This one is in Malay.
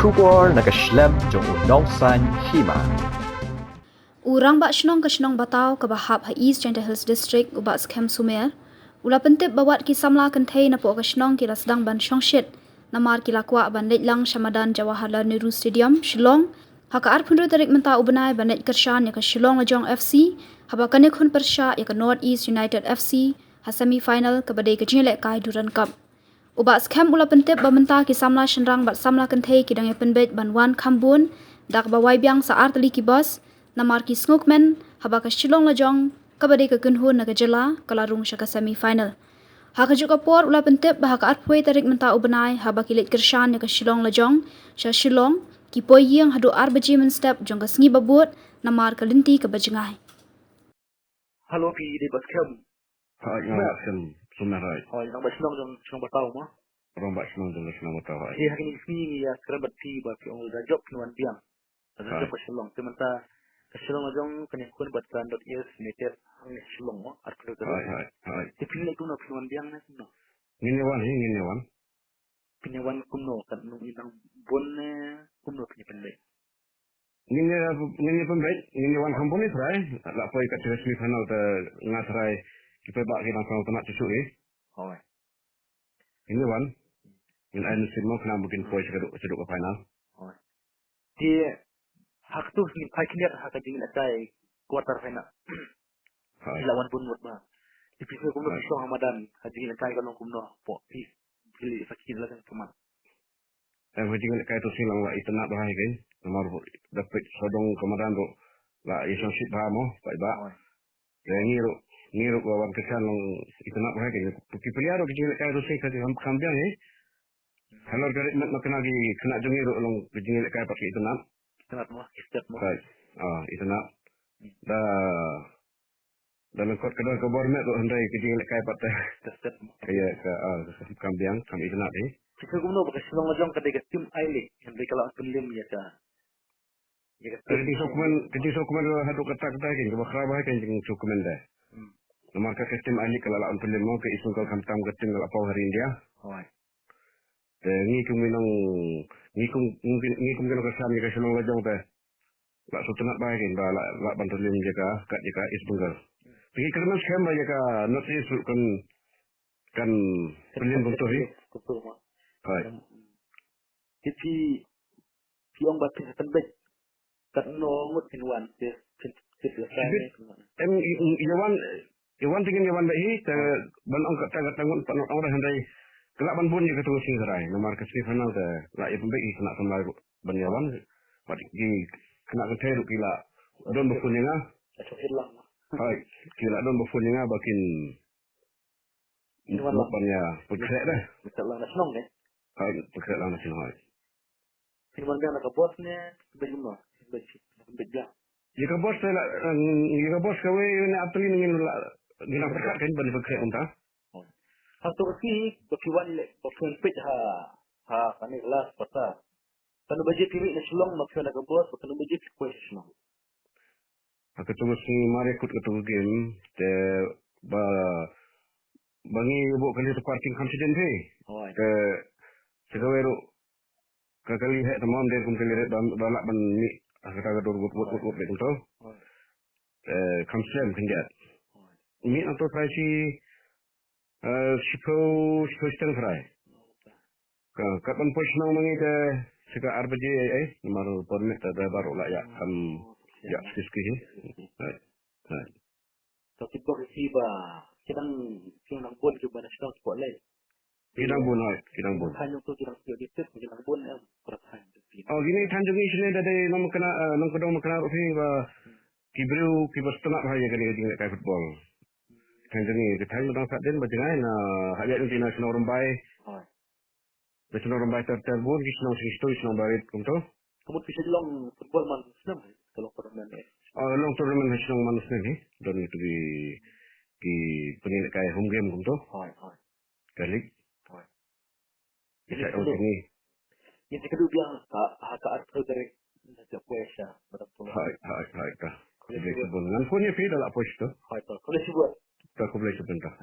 Shubor nakaslem jong unongsan hima. Urang bak shnong ke shnong batau ke bahap ha East Gentle Hills District ubak skem Sumer. Ula pentip bawat ki samla kentai na po ke shnong ki sedang ban shongshit. Namar ki lakwa ban letlang Shamadan Jawaharlal Nehru Stadium, Shillong. Haka arpundu tarik menta ubenai ban let kershan ya ke Shillong Lajong FC. Haba kanik hun persya ya ke North East United FC. Ha semi-final ke badai ke Jinglek Kai Duran Cup. Ubak skem ula pentip bamenta ki samla shenrang bat samla kentai ki dang penbet ban wan kambun dak bawai biang saar tali ki bos namar ki snokmen haba ka Shillong Lajong kabade ka kunhun na jela kalarung syaka semi final. Haka juga por ula pentip bah ka arpoi tarik menta ubenai haba ki let kershan ya ka Shillong Lajong sya Shillong ki poi yang hadu arbaji men step jong ka sngi babut namar ka linti ka bajengai. Halo pi di baskem. Hai ngasem sumerai. Oh, yang baslong jong batau mah. Orang bak senang dengan senang betul. Hi hari ni ya kerabat ti ba pi ong da job nuan biang. Da job baslong tementa baslong jong kene kun bat kan dot yes meter ang baslong mah arko da. Hai. Ti pin ku no nuan biang na no. Ngini wan. Pinyawan kumno kan nung inang bon kumno pinyapan. Ngini pembait, ngini wan kampuni serai. Lak poi kat semi final te ngasrai kita bak kita sama tenak cucu ni. Oh. Ngini wan. Ngin ai musim mau kena mungkin poi ceduk ke final. Oh. Ti hak tu ni pai kiniat hak dingin atai quarter final. Hai. Lawan pun buat ba. Di pisau kumno pisau Ramadan hadin atai kalau kumno po pi pilih fakir lah kan cuma. Wajib kai tu silang lak itenak bahai kan. Nomor dapat sodong kemadan tu lak isang sit bahamo, pai ba. Dan ni ru lawan kesan long itenak bahai kan. Kipiliar kecil kai tu sih kasi kambiang ni. Kalau garik nak kena lagi kena jengi ru long kecil kai pakai itenak. Itenak mah, step mah. Right. Itenak. Dan kot kedua ke bormet tu hendai kecil kai pakai. Step. Kaya ke kambiang kami itenak ni. Jika kumno pakai Shillong Lajong kadai tim Aile yang mereka lawan penlim ya ka. Ya ka. Kecil dokumen haduk kata-kata kan ke bakra bahai kan jeng dokumen dah. Nomor ke sistem ahli kalau lawan penlim mau ke isun kal kamtam ke tim kalau pau hari India. Oh. Ni kum kena kesan ni ke Shillong Lajong teh. Lak sutunat bahai kan lak bantu lim jaga kat jaga isbunggal. Pergi kerana scam bahai ka notis kan penlim betul ni. Betul mah. Hai. Jadi siang batin akan baik. Kat nomor pinwan Iwan tingin Iwan bayi ban ong kata tangun pan orang handai kelak ban pun juga terus singrai nomor ke final te la ya pembek kena sama ban Iwan pat gi kena ke teru kila don befuninga hilang. hai kila don befuninga bakin Pinwan bannya putret dah betul lah senang ni. hai putret lah nasional hai Pinwan dia nak bosnya bagaimana? Bejak. jika bos kawe ni atli ngin gina perkat kan ban putret unta Satu kali berkiwan le berkiwan pit ha kami kelas pata. Kalau budget kiri nak Shillong nak kena bos, kalau budget kuih Shillong. aku terus mari ikut ke game te bangi ibu kali tu parking confident he Oh. ke segaweru ke kali he tamam dia kum kali balak ban ni kata dor gut betul confident kenjat ni atau try si sipo steng fry kapan push nang mangi ke seka RBJ nomor permit ada baru lah ya ya skiski hai Tapi kau siapa? Kita nang pun juga nak Shillong sport lain. kidang bun Hanya tu kita di situ kita nang pun perasaan. oh gini tanjung ni sini dari nom kena nom kedong kena rupi ba kibru kibas tenak bahaya kali dengan kai football tanjung ni kita hanya dong saden bajengai na hanya untuk nasional rombai Oh. nasional rombai terbun di senang sisto senang barit kumto Kamu bisa Shillong football man senang kalau permainan. long tournament nasional manusia ni dan itu di penilai kai home game kumto Oh. kali Oh. bisa untuk ni Yang kedua biang hak arti dari nak kuasa betul. hai ta. Boleh sebut dengan punya fee dalam post tu. Hai tu. Kalau sebut Tak boleh sebentar.